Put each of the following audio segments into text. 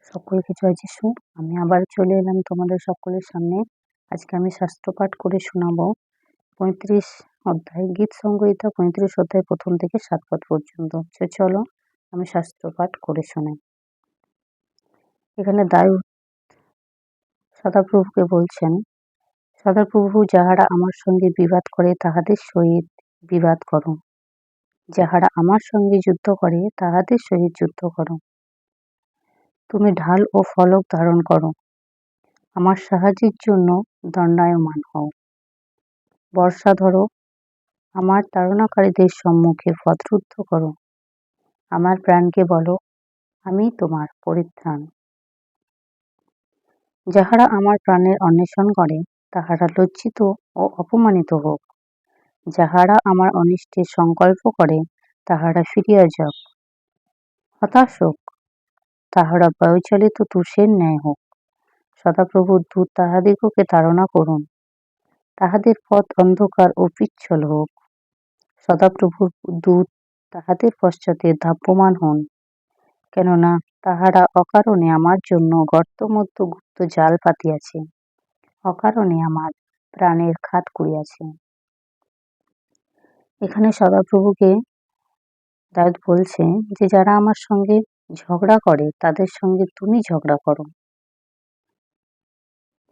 সকলকে জয় যিশু। আমি আবার চলে এলাম তোমাদের সকলের সামনে। আজকে আমি শাস্ত্র পাঠ করে শোনাবো 35 অধ্যায়, গীত সংহিতা 35 অধ্যায় 1 থেকে 7 পদ পর্যন্ত। চলো আমি শাস্ত্র পাঠ করে শোনাই। এখানে দায়ুদ সদাপ্রভুকে বলছেন, সদাপ্রভু, যাহারা আমার সঙ্গে বিবাদ করে তাহাদের সহিত বিবাদ করো, যাহারা আমার সঙ্গে যুদ্ধ করে তাহাদের সহিত যুদ্ধ করো। তুমি ঢাল ও ফলক ধারণ করো, আমার সাহায্যের জন্য দণ্ডায়মান হও। বর্ষা ধরো, আমার তাড়নাকারীদের সম্মুখে পথরুদ্ধ করো। আমার প্রাণকে বলো, আমি তোমার পরিত্রাণ। যাহারা আমার প্রাণের অন্বেষণ করে তাহারা লজ্জিত ও অপমানিত হোক। যাহারা আমার অনিষ্টের সংকল্প করে তাহারা ফিরিয়া যাক। হতাশ হোক, তাহারা বায়ুচালিত তুষের ন্যায় হোক। সদাপ্রভুর দূত তাহাদিগকে তাড়না করুন, তাহাদের পথ অন্ধকার ও পিচ্ছল হোক। সদাপ্রভুর দূত তাহাদের পশ্চাতে ধাব্যমান হন, কেননা তাহারা অকারণে আমার জন্য গর্তমধ্য গুপ্ত জাল পাতিয়াছে, অকারণে আমার প্রাণের খাত করিয়াছে। এখানে সদাপ্রভুকে দাউদ বলছে যে যারা আমার সঙ্গে ঝগড়া করে তাদের সঙ্গে তুমি ঝগড়া করো,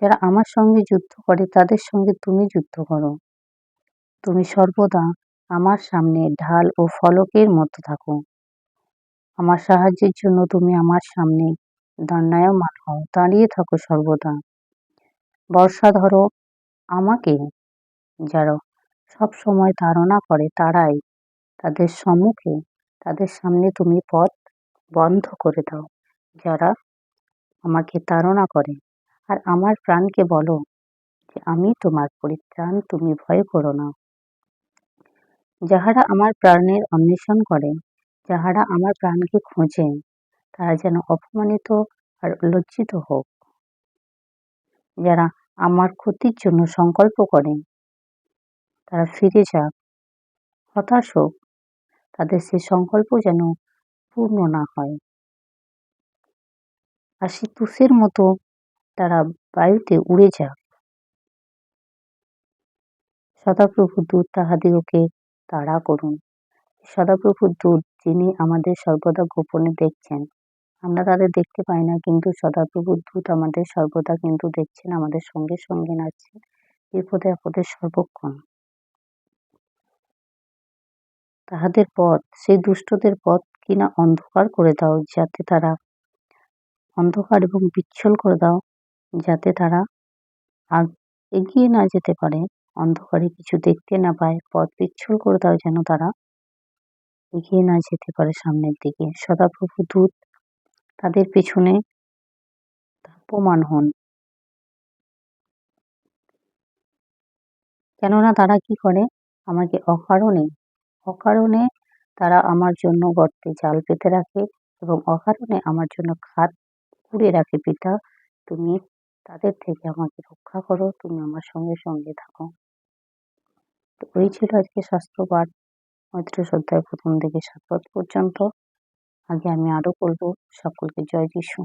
যারা আমার সঙ্গে যুদ্ধ করে তাদের সঙ্গে তুমি যুদ্ধ করো। তুমি সর্বদা আমার সামনে ঢাল ও ফলকের মতো থাকো। আমার সাহায্যের জন্য তুমি আমার সামনে দণ্ডায়মান হও, দাঁড়িয়ে থাকো সর্বদা। বর্ষা ধরো, আমাকে যারা সব সময় তাড়না করে তারাই তাদের সম্মুখে, তাদের সামনে তুমি পথ বন্ধ করে দাও, যারা আমাকে তাড়না করে। আর আমার প্রাণকে বলো যে আমি তোমার পরিত্রাণ, তুমি ভয় করো না। যাহারা আমার প্রাণের অন্বেষণ করে, যাহারা আমার প্রাণকে খোঁজে, তারা যেন অপমানিত আর লজ্জিত হোক। যারা আমার ক্ষতির জন্য সংকল্প করে তারা ফিরে যাক। হতাশ হোক, তাদের সে সংকল্প যেন পূর্ণ না হয়। আর সে তুষের মতো তারা বায়ুতে উড়ে যাক। সদাপ্রভু দূত তাহাদিগকে তাড়া করুন। সদাপ্রভুর দূত যিনি আমাদের সর্বদা গোপনে দেখছেন, আমরা তাদের দেখতে পাই না, কিন্তু সদাপ্রভুর দূত আমাদের সর্বদা কিন্তু দেখছেন, আমাদের সঙ্গে সঙ্গে নাচছেন বিপদে আপদে সর্বক্ষণ। তাহাদের পথ, সেই দুষ্টদের পথ কিনা অন্ধকার করে দাও, যাতে তারা অন্ধকার এবং বিচ্ছল করে দাও, যাতে তারা আর এগিয়ে না যেতে পারে, অন্ধকারে কিছু দেখতে না পায়। পথ বিচ্ছল করে দাও যেন তারা এগিয়ে না যেতে পারে সামনের দিকে। সদাপ্রভু দূত তাদের পেছনে ধাব্যমান হন, কেননা তারা কি করে, আমাকে অকারণে তারা আমার জন্য গর্তে জাল পেতে রাখে এবং অকারণে আমার জন্য খাদ কুড়ে রাখে। পিতা, তুমি তাদের থেকে আমাকে রক্ষা করো, তুমি আমার সঙ্গে সঙ্গে থাকো। তো ওই ছিল আজকে শাস্ত্র পাঠ 35 অধ্যায় 1 থেকে 7 পদ পর্যন্ত। আগে আমি আরো বলবো। সকলকে জয় যিশু।